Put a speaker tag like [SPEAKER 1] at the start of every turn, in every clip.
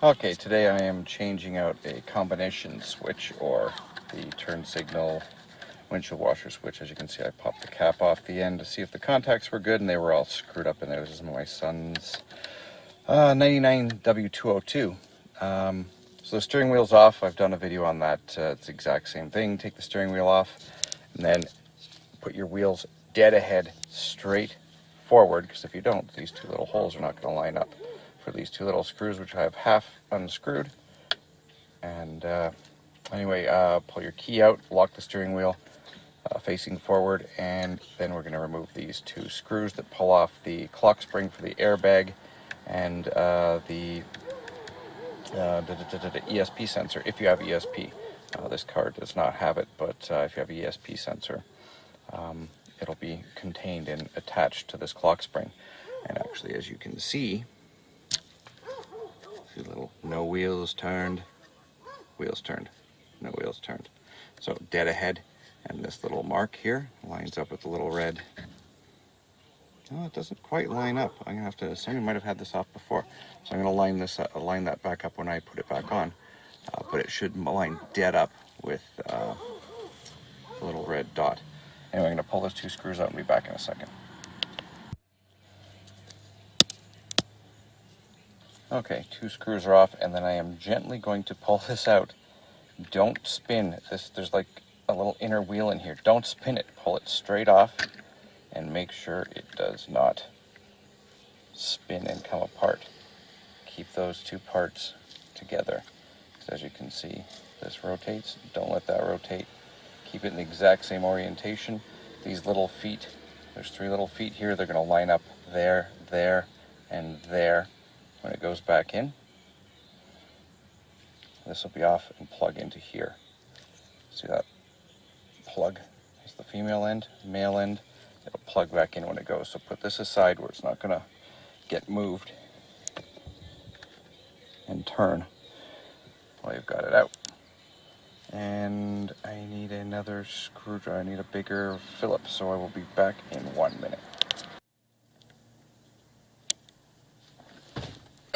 [SPEAKER 1] Okay, today I am changing out a combination switch, or the turn signal windshield washer switch. As you can see, I popped the cap off the end to see if the contacts were good, and they were all screwed up in there. This is my son's 99 W202. So the steering wheel's off. I've done a video on that. It's the exact same thing. Take the steering wheel off, and then put your wheels dead ahead, straight forward, because if you don't, these two little holes are not going to line up for these two little screws, which I have half unscrewed. And anyway, pull your key out, lock the steering wheel facing forward, and then we're going to remove these two screws that pull off the clock spring for the airbag and the ESP sensor, if you have ESP. This car does not have it, but if you have ESP sensor, it'll be contained and attached to this clock spring. And actually, as you can see little no wheels turned, no wheels turned. So dead ahead, and this little mark here lines up with the little red. No, it doesn't quite line up. I'm gonna have to, somebody might have had this off before. So I'm gonna line this up, line that back up when I put it back on. But it should line dead up with the little red dot. Anyway, I'm gonna pull those two screws out and be back in a second. Okay, two screws are off, and then I am gently going to pull this out. Don't spin this. There's like a little inner wheel in here. Don't spin it. Pull it straight off and make sure it does not spin and come apart. Keep those two parts together. As you can see, this rotates. Don't let that rotate. Keep it in the exact same orientation. These little feet, there's three little feet here. They're going to line up there, there, and there. When it goes back in, this will be off and plug into here. See that plug is the female end, male end. It'll plug back in when it goes. So put this aside where it's not going to get moved, and turn while you've got it out. And I need another screwdriver. I need a bigger Phillips, so I will be back in 1 minute.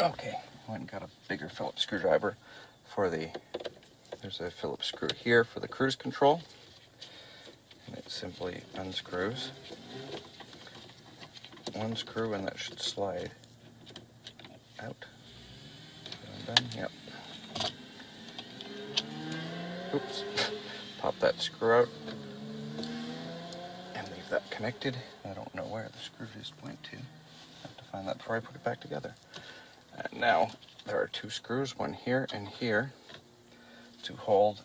[SPEAKER 1] Okay, I went and got a bigger Phillips screwdriver for there's a Phillips screw here for the cruise control. And it simply unscrews one screw, and that should slide out. Done? Yep. Oops. Pop that screw out and leave that connected. I don't know where the screw just went to. I have to find that before I put it back together. And now there are two screws, one here and here, to hold.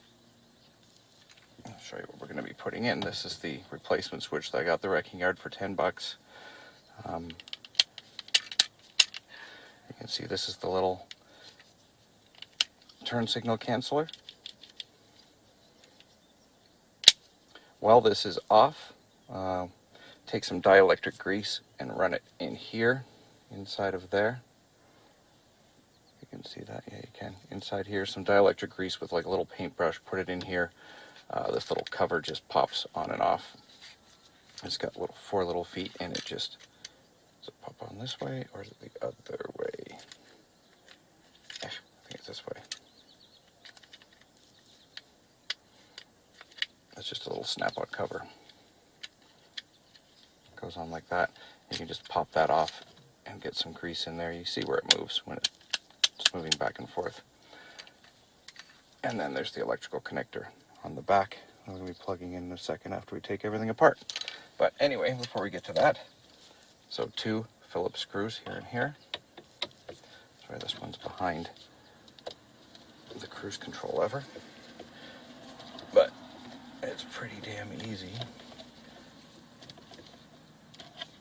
[SPEAKER 1] I'll show you what we're going to be putting in. This is the replacement switch that I got at the wrecking yard for 10 bucks. You can see this is the little turn signal canceller. While this is off, take some dielectric grease and run it in here, inside of there. You can see that, yeah, you can. Inside here, some dielectric grease with like a little paintbrush, put it in here. This little cover just pops on and off. It's got four little feet, and it just, does it pop on this way, or is it the other way? I think it's this way. It's just a little snap-out cover. It goes on like that. You can just pop that off and get some grease in there. You see where it moves when it's moving back and forth. And then there's the electrical connector on the back. I'm going to be plugging in a second after we take everything apart. But anyway, before we get to that, so two Phillips screws here and here. Sorry, this one's behind the cruise control lever. But it's pretty damn easy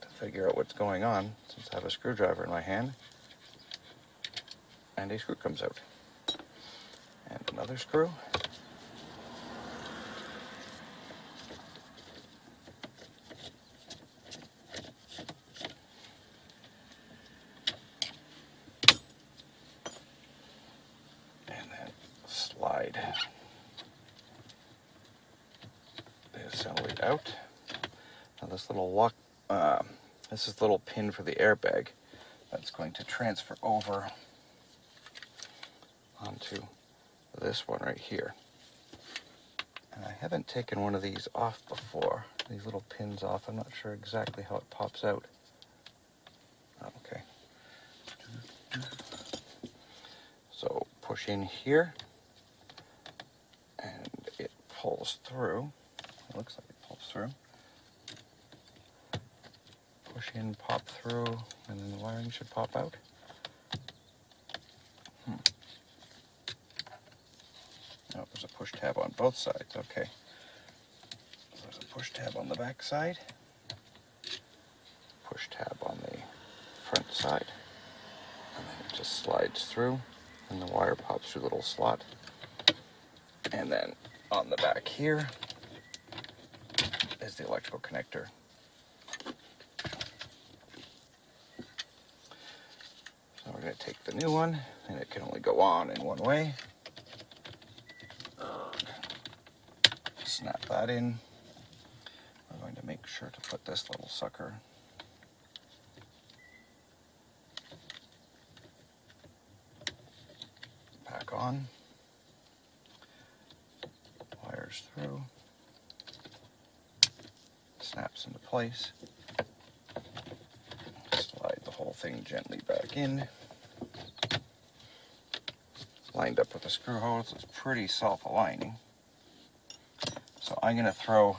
[SPEAKER 1] to figure out what's going on since I have a screwdriver in my hand. And a screw comes out. And another screw. And then slide the assembly out. Now this little lock, this is the little pin for the airbag that's going to transfer over onto this one right here. And I haven't taken one of these off before, these little pins off. I'm not sure exactly how it pops out. Oh, okay. So push in here, and it pulls through. It looks like it pulls through. Push in, pop through, and then the wiring should pop out. Oh, there's a push tab on both sides. Okay. There's a push tab on the back side, push tab on the front side, and then it just slides through, and the wire pops through the little slot. And then on the back here is the electrical connector. So we're going to take the new one, and it can only go on in one way. Snap that in. We're going to make sure to put this little sucker back on. Wires through. Snaps into place. Slide the whole thing gently back in. Lined up with the screw holes, it's pretty self-aligning. So I'm going to throw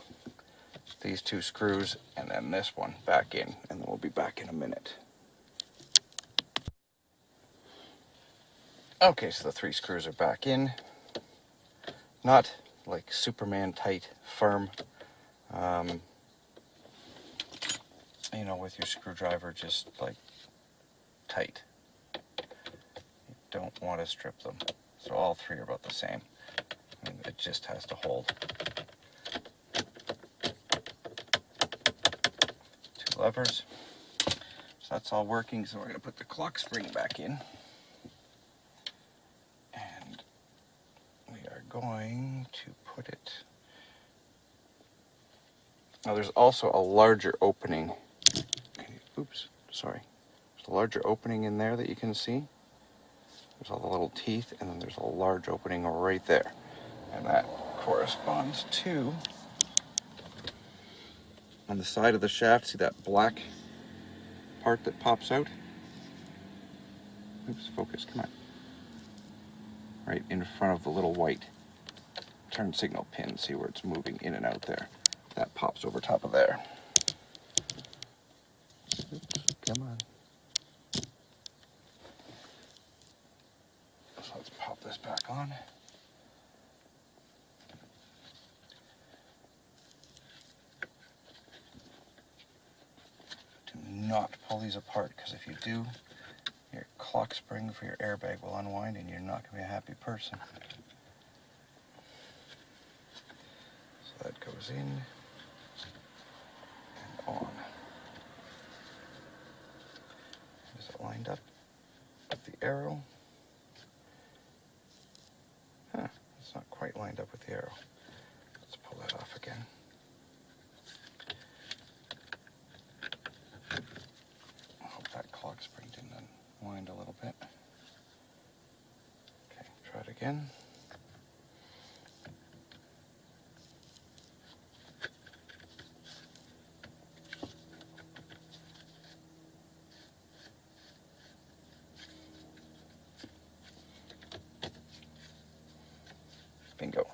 [SPEAKER 1] these two screws and then this one back in, and then we'll be back in a minute. Okay, so the 3 screws are back in. Not like Superman tight, firm. You know, with your screwdriver, just like tight. You don't want to strip them. So all 3 are about the same. And it just has to hold. 2 levers. So that's all working. So we're going to put the clock spring back in. And we are going to put it... Now there's also a larger opening. Oops, sorry. There's a larger opening in there that you can see. There's all the little teeth, and then there's a large opening right there. And that corresponds to, on the side of the shaft, see that black part that pops out? Oops, focus, come on. Right in front of the little white turn signal pin. See where it's moving in and out there? That pops over top of there. Oops, come on. So let's pop this back on. Do not pull these apart, because if you do, your clock spring for your airbag will unwind and you're not going to be a happy person. So that goes in and on. Is it lined up with the arrow? Huh, it's not quite lined up with the arrow. Let's pull that off again. I hope that clock spring didn't unwind a little bit. Okay, try it again. Bingo.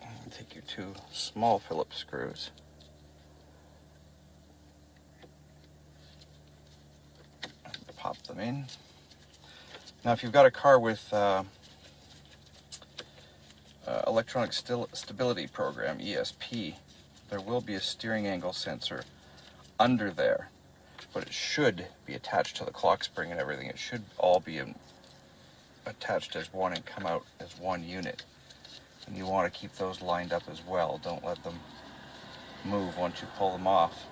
[SPEAKER 1] And take your 2 small Phillips screws. And pop them in. Now if you've got a car with electronic stability program, ESP, there will be a steering angle sensor under there. But it should be attached to the clock spring and everything. It should all be attached as one and come out as one unit. And you want to keep those lined up as well. Don't let them move once you pull them off.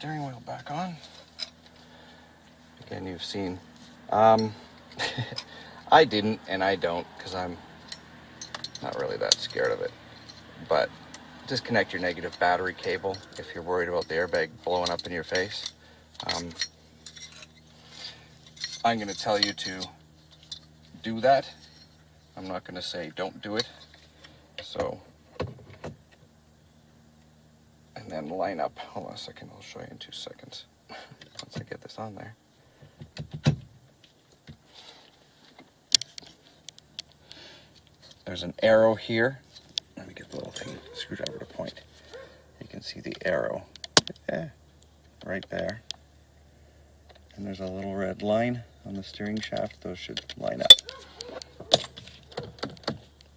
[SPEAKER 1] steering wheel back on. Again, you've seen, I didn't and I don't because I'm not really that scared of it, but disconnect your negative battery cable if you're worried about the airbag blowing up in your face. I'm going to tell you to do that. I'm not going to say don't do it. So, and then line up. Hold on a second, I'll show you in 2 seconds once I get this on there. There's an arrow here. Let me get the little thing, screwdriver to point. You can see the arrow right there. And there's a little red line on the steering shaft. Those should line up.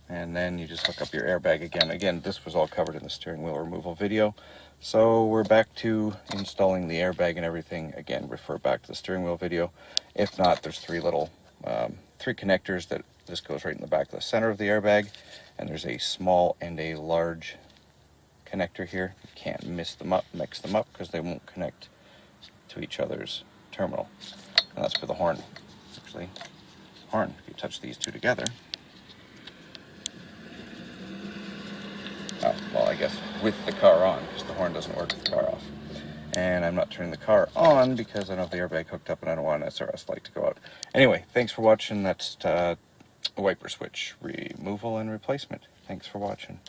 [SPEAKER 1] And then you just hook up your airbag again. Again, this was all covered in the steering wheel removal video. So we're back to installing the airbag and everything. Again, refer back to the steering wheel video. If not, there's three connectors that this goes right in the back of the center of the airbag. And there's a small and a large connector here. You can't mix them up because they won't connect to each other's terminal. And that's for the horn. Actually, horn, if you touch these two together. Oh, well, I guess with the car on, because the horn doesn't work with the car off. And I'm not turning the car on because I don't have the airbag hooked up and I don't want an SRS light to go out. Anyway, thanks for watching. That's wiper switch removal and replacement. Thanks for watching.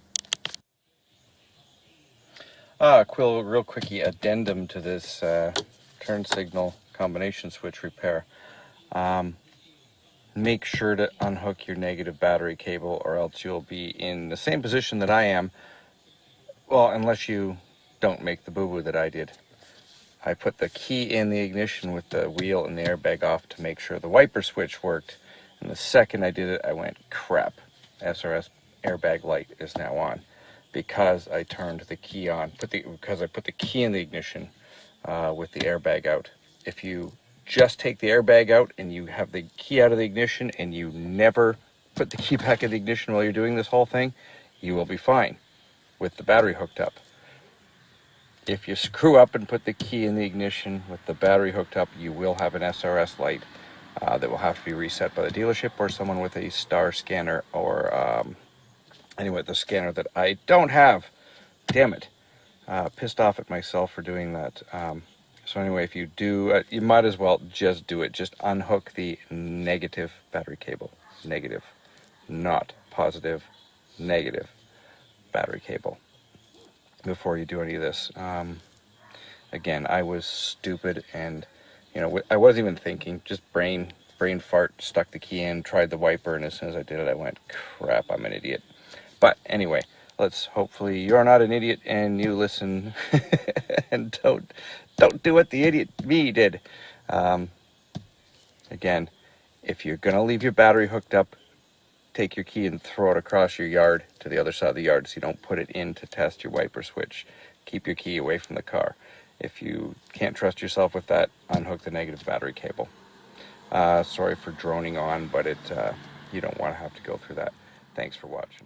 [SPEAKER 1] Real quickie addendum to this turn signal combination switch repair. Make sure to unhook your negative battery cable or else you'll be in the same position that I am. Well, unless you don't make the boo-boo that I did. I put the key in the ignition with the wheel and the airbag off to make sure the wiper switch worked. And the second I did it, I went, crap, SRS airbag light is now on. Because I turned the key on, because I put the key in the ignition with the airbag out. If you just take the airbag out and you have the key out of the ignition and you never put the key back in the ignition while you're doing this whole thing, you will be fine with the battery hooked up. If you screw up and put the key in the ignition with the battery hooked up, you will have an SRS light that will have to be reset by the dealership or someone with a star scanner or anyway, the scanner that I don't have. Damn it. Pissed off at myself for doing that. So anyway, if you do, you might as well just do it. Just unhook the negative battery cable. Negative. Not positive. Negative battery cable. Before you do any of this. Again, I was stupid and, you know, I wasn't even thinking. Just brain fart, stuck the key in, tried the wiper, and as soon as I did it, I went, crap, I'm an idiot. But anyway, hopefully you're not an idiot and you listen and don't do what the idiot me did. Again, if you're going to leave your battery hooked up, take your key and throw it across your yard to the other side of the yard so you don't put it in to test your wiper switch. Keep your key away from the car. If you can't trust yourself with that, unhook the negative battery cable. Sorry for droning on, but you don't want to have to go through that. Thanks for watching.